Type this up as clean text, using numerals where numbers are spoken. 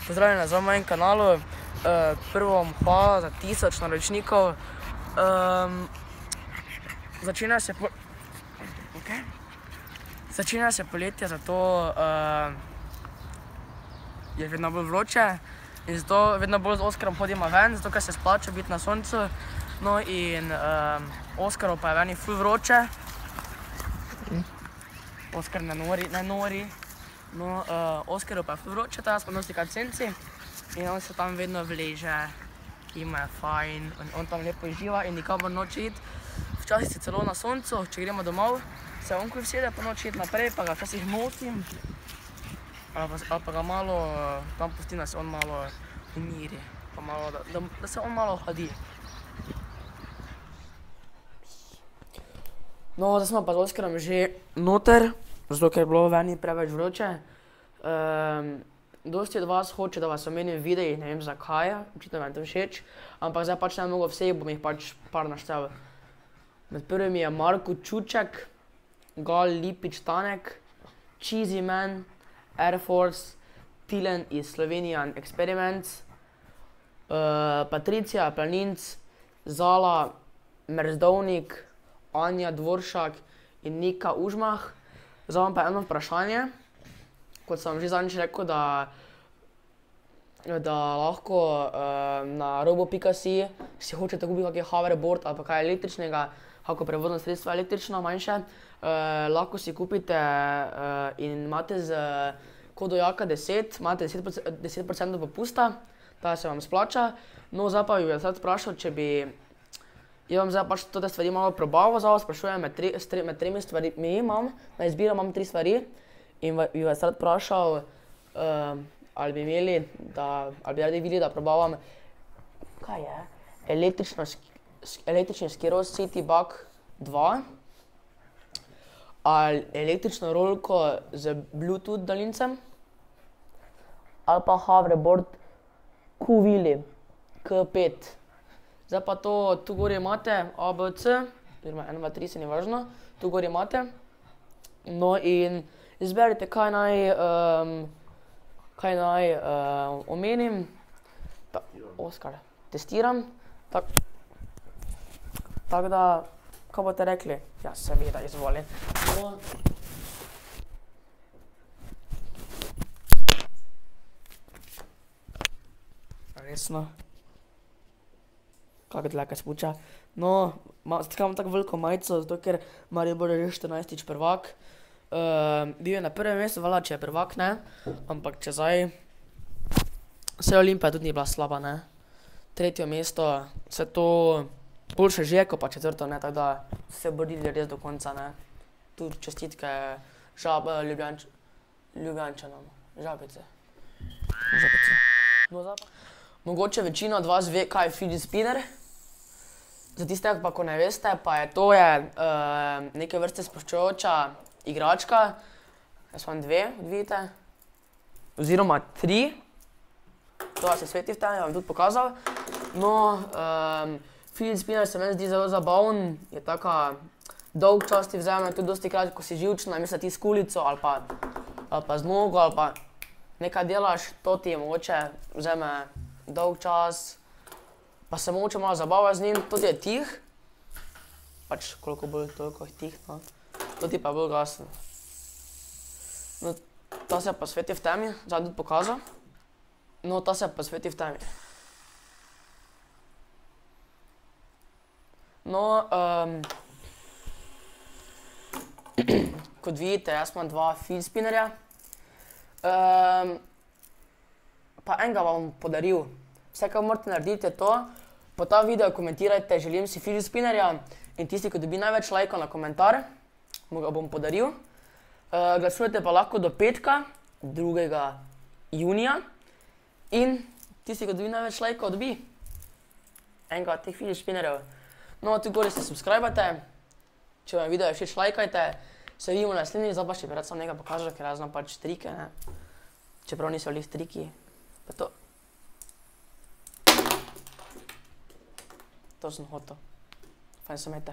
Pozdravljeni na mojem kanalu. Prvo vam hvala za 1000 naročnikov. Začenja se poletje, zato je vedno bolj vroče in zato vedno bolj z Oskarom hodimo ven, zato ker se splača biti na soncu. No in Oskarov pa je veni ful vroče. Oskar ne nori. No, Oskarov pa je ful vroče, ta smo nosi kar senci in on se tam vedno vleže, ima je fajn, on tam lepo uživa in nikamor noče iti. Včasih se celo na soncu, če gremo domov, se on ko vsede po noči iti naprej, pa ga včasih motim. Ali pa ga malo tam pustim, da se on malo umiri, da se on malo hladi. No, zdaj smo pa z Oskarom že noter, zato ker je bilo veni preveč vroče. Dosti od vas hoče, da vas omenim v videih, ne vem zakaj, očitno vam je to všeč, ampak zdaj pač ne mogo vseh, bom jih pač par naštel. Med prvimi je Marko Čuček, Gal Lipič Tanek, Cheesy Man, Air Force, Tilen iz Slovenian Experiments, Patricija Planinc, Zala Merzdovnik, Anja Dvoršak in Nika Užmah. Zdaj vam pa eno vprašanje. Kot sem že zadnjič rekel, da lahko na robo.si si hočete kupiti kakšen hoverboard ali pa kaj električnega, kako prevozno sredstvo električno, manjše, lahko si kupite in imate z kodo JAKA10, imate 10% popusta, da se vam splača. No, zdaj pa bi vas rad vprašal, če bi jaz vam zdaj pač te stvari malo probaval, zdaj vas sprašujem med 3 stvarmi imam, na izbiro imam 3 stvari in bi vas rad vprašal, ali bi radi videli, da probavam, kaj je, električni Skiros Citybug 2 ali električno rolko z Bluetooth daljincem ali pa hoverboard Q-Wheelie K5. Zdaj pa to, tu gori imate A, B, C, oziroma 1, 2, 3, se ni važno, tu gori imate. No in izberite, kaj naj omenim. Oskar, testiram. Tako da, kaj boste rekli? Ja, seveda, izvoli. Resno. Kako dlaka spuča. No, imam tako veliko majico, zato ker Maribor je že 14. prvak. Bil je na prvem mestu, valjda, če je prvak, ne, ampak če zdaj, saj Olimpija tudi ni bila slaba, ne. 3. mesto, saj to boljše že, ko pa 4., ne, tako da so se borili res do konca, ne. Tu čestitke Ljubljančanom, Žabice. No, zdaj pa. Mogoče večina od vas ve, kaj je fidget spinner. Za tistega pa, ko ne veste, pa je to neke vrste sproščujoča igračka. Jaz imam 2, vidite. Oziroma 3. To se sveti v temi, vam tudi pokazal. No, fidget spinner se meni zdi zelo zabaven, je taka dolg čas ti vzame, tudi dosti krat, ko si živčna, misli ti s kulico ali pa z nogo ali pa nekaj delaš, to ti mogoče vzame dolg čas, pa se mogoče malo zabava z njim, to ti je tih, pač koliko bolj toliko tih, no, to ti pa je bolj glasen. No, ta se pa sveti v temi, zdaj tudi pokazal, no, ta se pa sveti v temi. No, kot vidite, jaz imam 2 fidget spinnerja. Pa enega vam podaril. Vse, kar morate narediti, je to, po ta video komentirajte, želim si fidget spinnerja in tisti, ki dobi največ lajkov na komentar, mu ga bom podaril. Glasujete pa lahko do petka, 2. junija in tisti, ki dobi največ lajkov, dobi enega od teh fidget spinnerjev. No, tu gori se subscribajte, če vam video všeč, lajkajte, se vidimo na naslednji, zdaj pa še bi rad sam nekaj pokažel, ker jaz znam pač trike, ne. Čeprav niso lih triki, pa to. To sem hotel. Fajn se imejte.